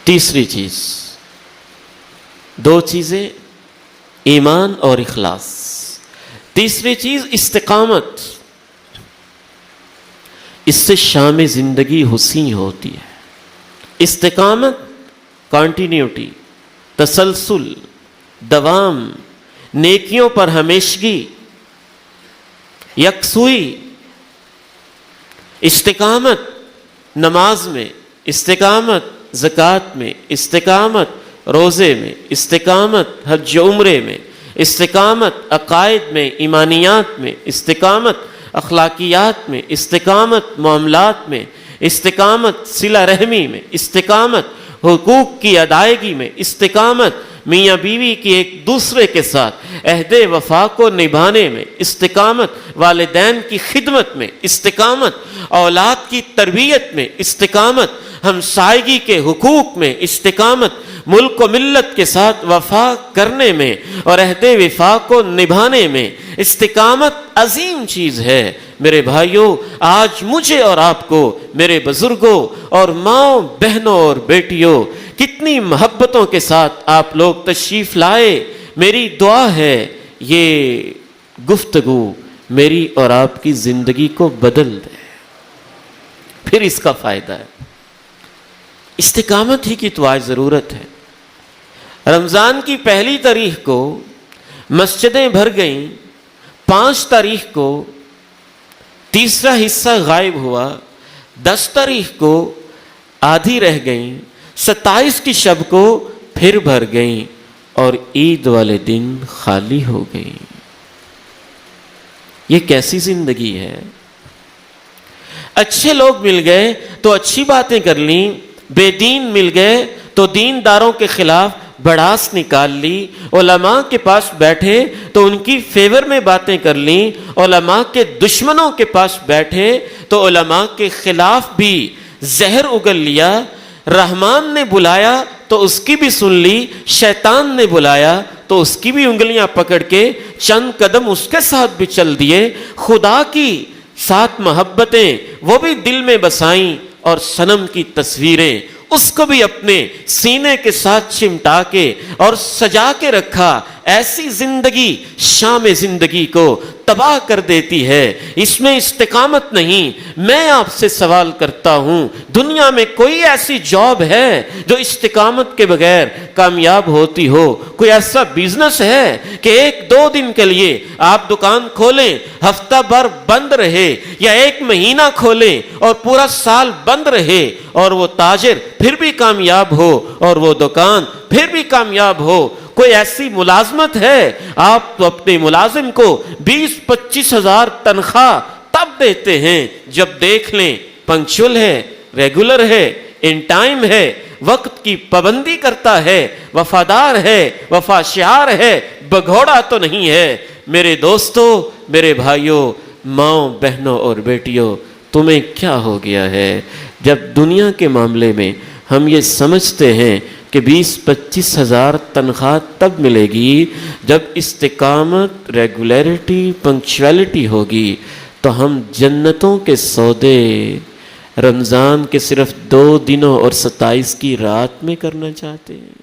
تیسری چیز، دو چیزیں، ایمان اور اخلاص۔ تیسری چیز استقامت، اس سے شام زندگی حسین ہوتی ہے۔ استقامت، کانٹینیوٹی، تسلسل، دوام، نیکیوں پر ہمیشگی، یکسوئی۔ استقامت نماز میں، استقامت زکوٰۃ میں، استقامت روزے میں، استقامت حج عمرے میں، استقامت عقائد میں، ایمانیات میں، استقامت اخلاقیات میں، استقامت معاملات میں، استقامت صلہ رحمی میں، استقامت حقوق کی ادائیگی میں، استقامت میاں بیوی کی ایک دوسرے کے ساتھ عہد وفا کو نبھانے میں، استقامت والدین کی خدمت میں، استقامت اولاد کی تربیت میں، استقامت ہمسائیگی کے حقوق میں، استقامت ملک و ملت کے ساتھ وفا کرنے میں اور عہد وفا کو نبھانے میں۔ استقامت عظیم چیز ہے میرے بھائیوں۔ آج مجھے اور آپ کو، میرے بزرگوں اور ماؤں بہنوں اور بیٹیوں، کتنی محبتوں کے ساتھ آپ لوگ تشریف لائے۔ میری دعا ہے یہ گفتگو میری اور آپ کی زندگی کو بدل دے، پھر اس کا فائدہ ہے۔ استقامت ہی کی تو آج ضرورت ہے۔ رمضان کی پہلی تاریخ کو مسجدیں بھر گئیں، 5 تاریخ کو تیسرا حصہ غائب ہوا، 10 تاریخ کو آدھی رہ گئیں، 27 کی شب کو پھر بھر گئیں اور عید والے دن خالی ہو گئیں۔ یہ کیسی زندگی ہے؟ اچھے لوگ مل گئے تو اچھی باتیں کر لیں، بے دین مل گئے تو دینداروں کے خلاف بڑاس نکال لی، علماء کے پاس بیٹھے تو ان کی فیور میں باتیں کر لیں، علماء کے دشمنوں کے پاس بیٹھے تو علماء کے خلاف بھی زہر اگل لیا۔ رحمان نے بلایا تو اس کی بھی سن لی، شیطان نے بلایا تو اس کی بھی انگلیاں پکڑ کے چند قدم اس کے ساتھ بھی چل دیے۔ خدا کی ساتھ محبتیں وہ بھی دل میں بسائیں اور صنم کی تصویریں اس کو بھی اپنے سینے کے ساتھ چمٹا کے اور سجا کے رکھا۔ ایسی زندگی شام زندگی کو تباہ کر دیتی ہے، اس میں استقامت نہیں۔ میں آپ سے سوال کرتا ہوں، دنیا میں کوئی ایسی جاب ہے جو استقامت کے بغیر کامیاب ہوتی ہو؟ کوئی ایسا بزنس ہے کہ 1-2 دن کے لیے آپ دکان کھولیں، ہفتہ بھر بند رہے، یا 1 مہینہ کھولیں اور پورا سال بند رہے اور وہ تاجر پھر بھی کامیاب ہو اور وہ دکان پھر بھی کامیاب ہو؟ کوئی ایسی ملازمت ہے؟ آپ تو اپنے ملازم کو 20-25 ہزار تنخواہ تب دیتے ہیں جب دیکھ لیں پنکچول ہے، ریگولر ہے، ان ٹائم ہے، وقت کی پابندی کرتا ہے، وفادار ہے، وفا شعار ہے، بگھوڑا تو نہیں ہے۔ میرے دوستوں، میرے بھائیوں، ماؤں بہنوں اور بیٹیوں، تمہیں کیا ہو گیا ہے؟ جب دنیا کے معاملے میں ہم یہ سمجھتے ہیں کہ 20-25 ہزار تنخواہ تب ملے گی جب استقامت، ریگولیرٹی، پنکچویلٹی ہوگی، تو ہم جنتوں کے سودے رمضان کے صرف 2 دنوں اور 27 کی رات میں کرنا چاہتے ہیں۔